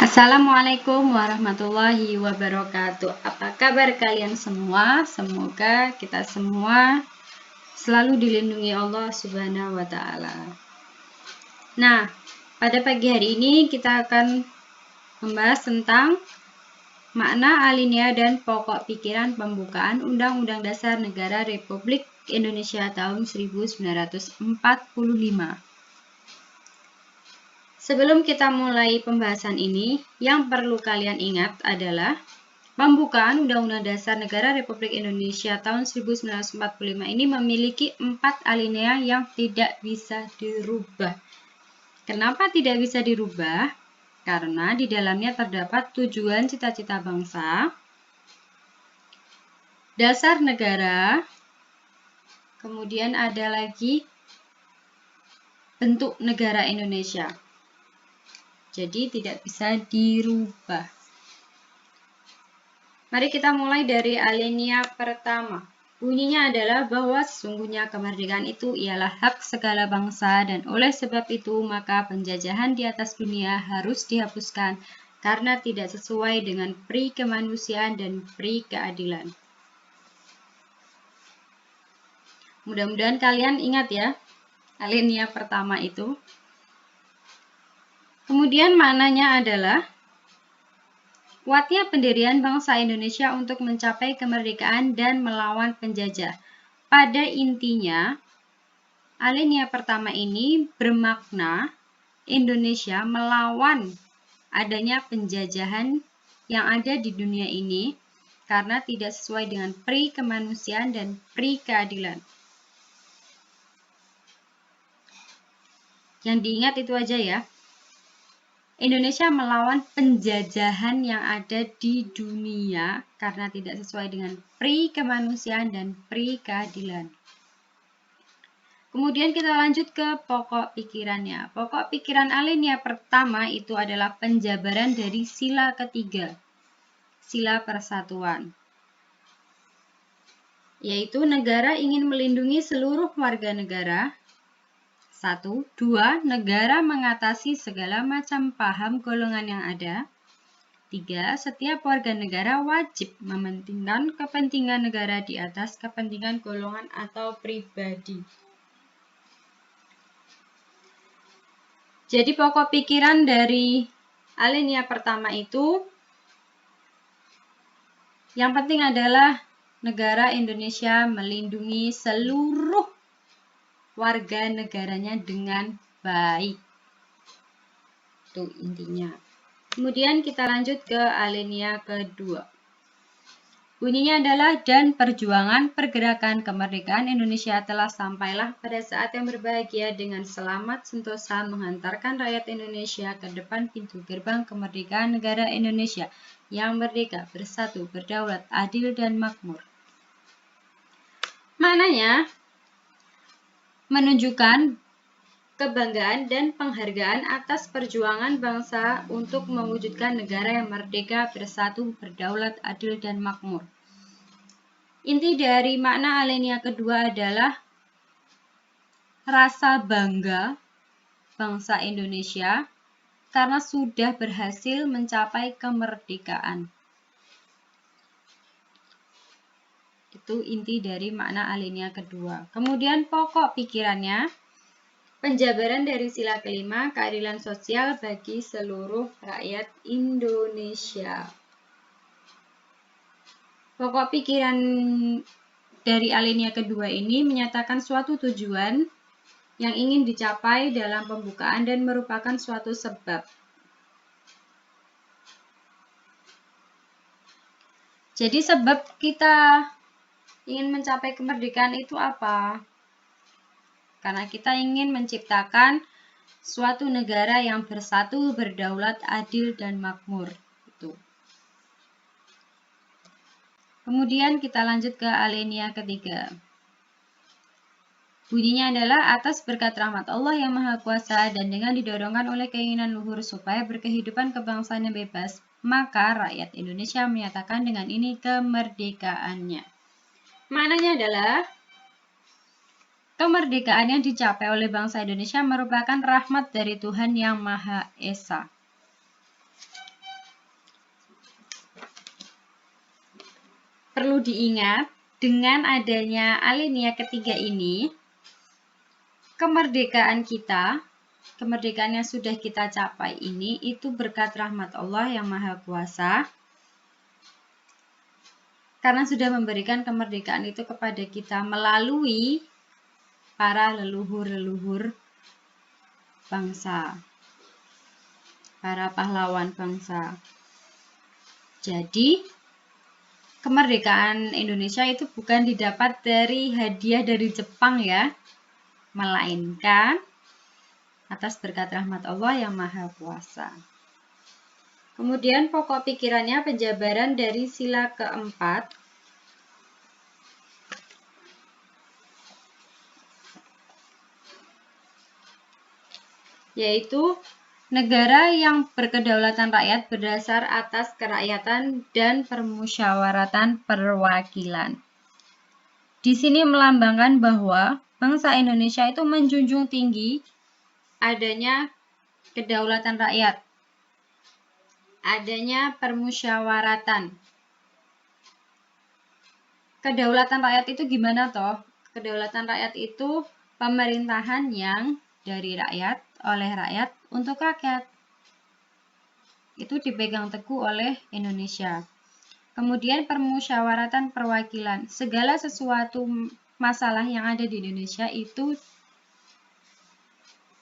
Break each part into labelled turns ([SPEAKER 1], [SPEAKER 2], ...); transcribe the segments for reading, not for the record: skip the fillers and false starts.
[SPEAKER 1] Assalamualaikum warahmatullahi wabarakatuh. Apa kabar kalian semua? Semoga kita semua selalu dilindungi Allah Subhanahu wa Ta'ala. Nah, pada pagi hari ini kita akan membahas tentang makna alinea dan pokok pikiran pembukaan Undang-Undang Dasar Negara Republik Indonesia tahun 1945. Sebelum kita mulai pembahasan ini, yang perlu kalian ingat adalah pembukaan Undang-Undang Dasar Negara Republik Indonesia tahun 1945 ini memiliki 4 alinea yang tidak bisa dirubah. Kenapa tidak bisa dirubah? Karena di dalamnya terdapat tujuan cita-cita bangsa, dasar negara, kemudian ada lagi bentuk negara Indonesia. Jadi tidak bisa dirubah. Mari kita mulai dari alinea pertama. Bunyinya adalah bahwa sesungguhnya kemerdekaan itu ialah hak segala bangsa dan oleh sebab itu maka penjajahan di atas dunia harus dihapuskan karena tidak sesuai dengan pri kemanusiaan dan pri keadilan. Mudah-mudahan kalian ingat ya alinea pertama itu. Kemudian maknanya adalah kuatnya pendirian bangsa Indonesia untuk mencapai kemerdekaan dan melawan penjajah. Pada intinya, alinea pertama ini bermakna Indonesia melawan adanya penjajahan yang ada di dunia ini karena tidak sesuai dengan pri kemanusiaan dan pri keadilan. Yang diingat itu aja ya. Indonesia melawan penjajahan yang ada di dunia karena tidak sesuai dengan pri kemanusiaan dan pri keadilan. Kemudian kita lanjut ke pokok pikirannya. Pokok pikiran alinea pertama itu adalah penjabaran dari sila ketiga, sila persatuan. Yaitu negara ingin melindungi seluruh warga negara. 1. 2. Negara mengatasi segala macam paham golongan yang ada. 3. Setiap warga negara wajib mementingkan kepentingan negara di atas kepentingan golongan atau pribadi. Jadi pokok pikiran dari alinea pertama itu yang penting adalah negara Indonesia melindungi seluruh warga negaranya dengan baik. Itu intinya. Kemudian kita lanjut ke alinea kedua. Bunyinya adalah dan perjuangan pergerakan kemerdekaan Indonesia telah sampailah pada saat yang berbahagia dengan selamat sentosa menghantarkan rakyat Indonesia ke depan pintu gerbang kemerdekaan negara Indonesia yang merdeka, bersatu, berdaulat, adil dan makmur. Maknanya menunjukkan kebanggaan dan penghargaan atas perjuangan bangsa untuk mewujudkan negara yang merdeka, bersatu, berdaulat, adil, dan makmur. Inti dari makna alinea kedua adalah rasa bangga bangsa Indonesia karena sudah berhasil mencapai kemerdekaan. Itu inti dari makna alinea kedua. Kemudian pokok pikirannya, penjabaran dari sila kelima, keadilan sosial bagi seluruh rakyat Indonesia. Pokok pikiran dari alinea kedua ini menyatakan suatu tujuan yang ingin dicapai dalam pembukaan dan merupakan suatu sebab. Jadi sebab kita ingin mencapai kemerdekaan itu apa? Karena kita ingin menciptakan suatu negara yang bersatu, berdaulat, adil, dan makmur. Itu. Kemudian kita lanjut ke alinea ketiga. Bunyinya adalah atas berkat rahmat Allah yang Maha Kuasa dan dengan didorongkan oleh keinginan luhur supaya berkehidupan kebangsaan yang bebas, maka rakyat Indonesia menyatakan dengan ini kemerdekaannya. Maknanya adalah kemerdekaan yang dicapai oleh bangsa Indonesia merupakan rahmat dari Tuhan Yang Maha Esa. perlu diingat, dengan adanya alinea ketiga ini, kemerdekaan kita, kemerdekaan yang sudah kita capai ini, itu berkat rahmat Allah yang Maha Kuasa, karena sudah memberikan kemerdekaan itu kepada kita melalui para leluhur-leluhur bangsa, para pahlawan bangsa. Jadi, kemerdekaan Indonesia itu bukan didapat dari hadiah dari Jepang ya, melainkan atas berkat rahmat Allah yang Maha Kuasa. Kemudian pokok pikirannya penjabaran dari sila keempat, yaitu negara yang berkedaulatan rakyat berdasar atas kerakyatan dan permusyawaratan perwakilan. Di sini melambangkan bahwa bangsa Indonesia itu menjunjung tinggi adanya kedaulatan rakyat, adanya permusyawaratan. Kedaulatan rakyat itu gimana toh? Kedaulatan rakyat itu pemerintahan yang dari rakyat, oleh rakyat, untuk rakyat. Itu dipegang teguh oleh Indonesia. Kemudian permusyawaratan perwakilan. Segala sesuatu masalah yang ada di Indonesia itu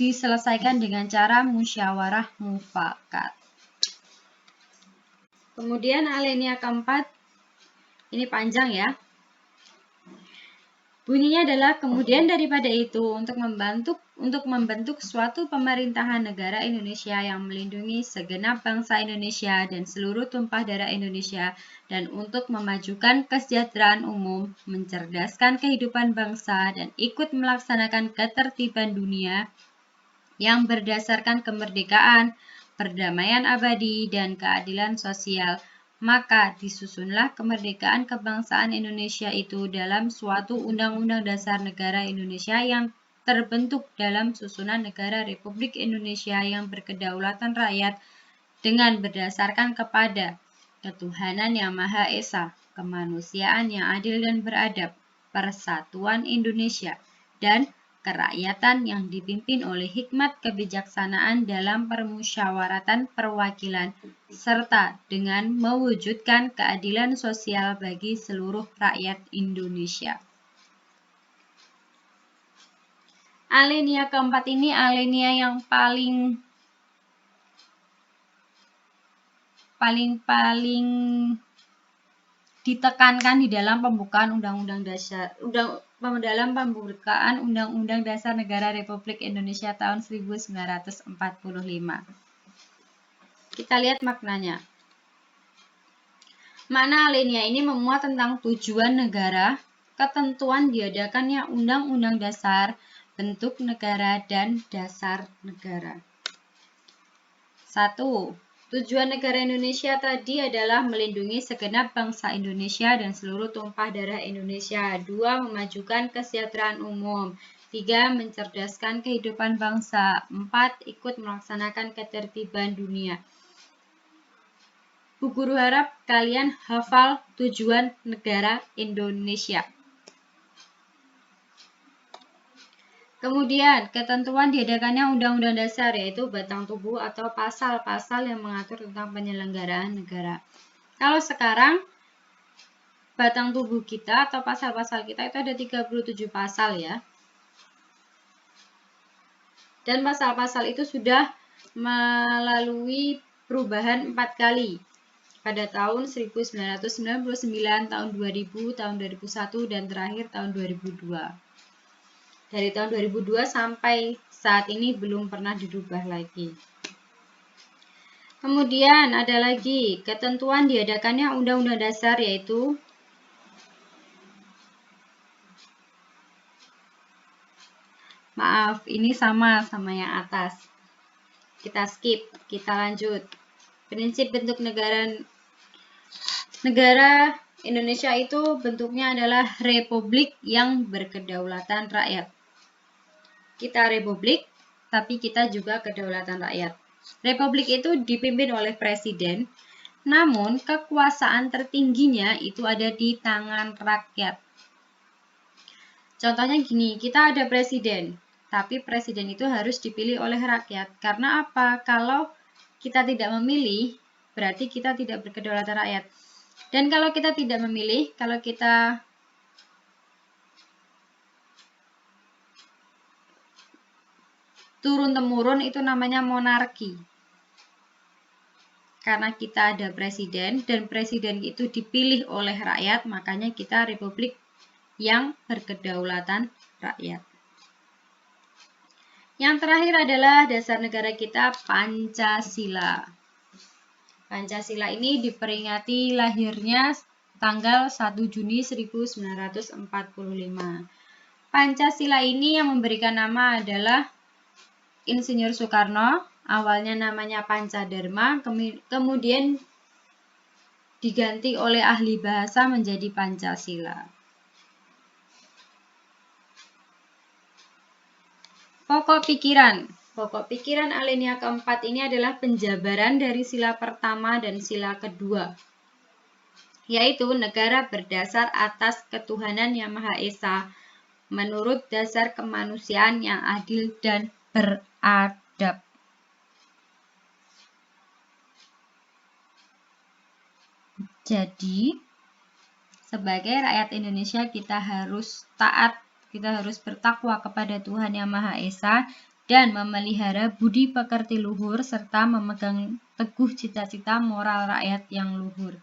[SPEAKER 1] diselesaikan dengan cara musyawarah mufakat. Kemudian alinea keempat, ini panjang ya. Bunyinya adalah kemudian daripada itu untuk membentuk suatu pemerintahan negara Indonesia yang melindungi segenap bangsa Indonesia dan seluruh tumpah darah Indonesia, dan untuk memajukan kesejahteraan umum, mencerdaskan kehidupan bangsa, dan ikut melaksanakan ketertiban dunia yang berdasarkan kemerdekaan, perdamaian abadi, dan keadilan sosial. Maka disusunlah kemerdekaan kebangsaan Indonesia itu dalam suatu Undang-Undang Dasar Negara Indonesia yang terbentuk dalam susunan Negara Republik Indonesia yang berkedaulatan rakyat dengan berdasarkan kepada ketuhanan yang Maha Esa, kemanusiaan yang adil dan beradab, persatuan Indonesia, dan kerakyatan yang dipimpin oleh hikmat kebijaksanaan dalam permusyawaratan perwakilan, serta dengan mewujudkan keadilan sosial bagi seluruh rakyat Indonesia. Alinea keempat ini alinea yang paling ditekankan di dalam pembukaan Undang-Undang Dasar Undang-Undang Dasar Negara Republik Indonesia tahun 1945. Kita lihat maknanya. Makna alinea ini memuat tentang tujuan negara, ketentuan diadakannya Undang-Undang Dasar, bentuk negara, dan dasar negara. 1. Tujuan negara Indonesia tadi adalah melindungi segenap bangsa Indonesia dan seluruh tumpah darah Indonesia. 2. Memajukan kesejahteraan umum. 3. Mencerdaskan kehidupan bangsa. 4. Ikut melaksanakan ketertiban dunia. Bu Guru harap kalian hafal tujuan negara Indonesia. Kemudian, ketentuan diadakannya Undang-Undang Dasar, yaitu batang tubuh atau pasal-pasal yang mengatur tentang penyelenggaraan negara. Kalau sekarang, batang tubuh kita atau pasal-pasal kita itu ada 37 pasal ya. Dan pasal-pasal itu sudah melalui perubahan 4 kali. Pada tahun 1999, tahun 2000, tahun 2001, dan terakhir tahun 2002. Dari tahun 2002 sampai saat ini belum pernah dirubah lagi. Kemudian ada lagi ketentuan diadakannya Undang-Undang Dasar, yaitu maaf, ini sama yang atas. Kita skip, kita lanjut. Prinsip bentuk negara Indonesia itu bentuknya adalah republik yang berkedaulatan rakyat. Kita republik, tapi kita juga kedaulatan rakyat. Republik itu dipimpin oleh presiden Namun, kekuasaan tertingginya itu ada di tangan rakyat. Contohnya gini, kita ada presiden, tapi presiden itu harus dipilih oleh rakyat. Karena apa? Kalau kita tidak memilih, berarti kita tidak berkedaulatan rakyat. Dan kalau kita tidak memilih, kalau kita turun-temurun, itu namanya monarki. Karena kita ada presiden, dan presiden itu dipilih oleh rakyat, makanya kita republik yang berkedaulatan rakyat. Yang terakhir adalah dasar negara kita, Pancasila. Pancasila ini diperingati lahirnya tanggal 1 Juni 1945. Pancasila ini yang memberikan nama adalah Insinyur Soekarno. Awalnya namanya Pancadharma, kemudian diganti oleh ahli bahasa menjadi Pancasila. Pokok pikiran. Pokok pikiran alinea keempat ini adalah penjabaran dari sila pertama dan sila kedua, yaitu negara berdasar atas ketuhanan yang Maha Esa menurut dasar kemanusiaan yang adil dan beradab. Jadi, sebagai rakyat Indonesia kita harus taat, kita harus bertakwa kepada Tuhan Yang Maha Esa dan memelihara budi pekerti luhur serta memegang teguh cita-cita moral rakyat yang luhur.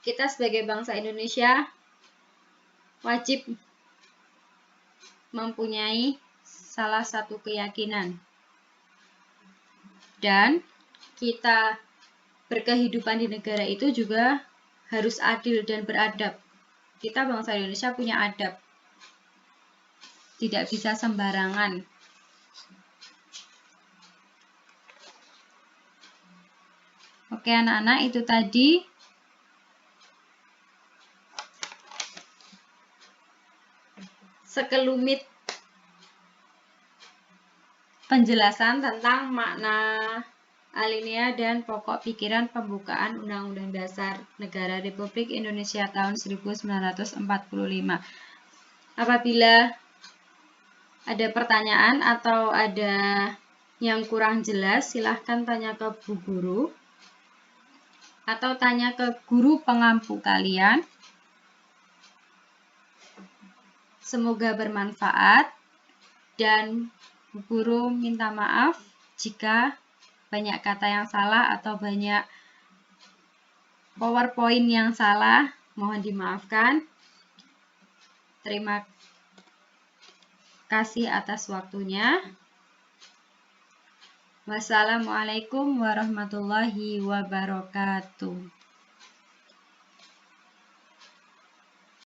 [SPEAKER 1] Kita sebagai bangsa Indonesia wajib mempunyai salah satu keyakinan, dan kita berkehidupan di negara itu juga harus adil dan beradab. Kita bangsa Indonesia punya adab, tidak bisa sembarangan. Oke anak-anak, itu tadi sekelumit penjelasan tentang makna alinea dan pokok pikiran pembukaan Undang-Undang Dasar Negara Republik Indonesia tahun 1945. Apabila ada pertanyaan atau ada yang kurang jelas, silahkan tanya ke Bu Guru atau tanya ke guru pengampu kalian. Semoga bermanfaat, dan Bu Guru minta maaf jika banyak kata yang salah atau banyak PowerPoint yang salah, mohon dimaafkan. Terima kasih atas waktunya. Wassalamualaikum warahmatullahi wabarakatuh.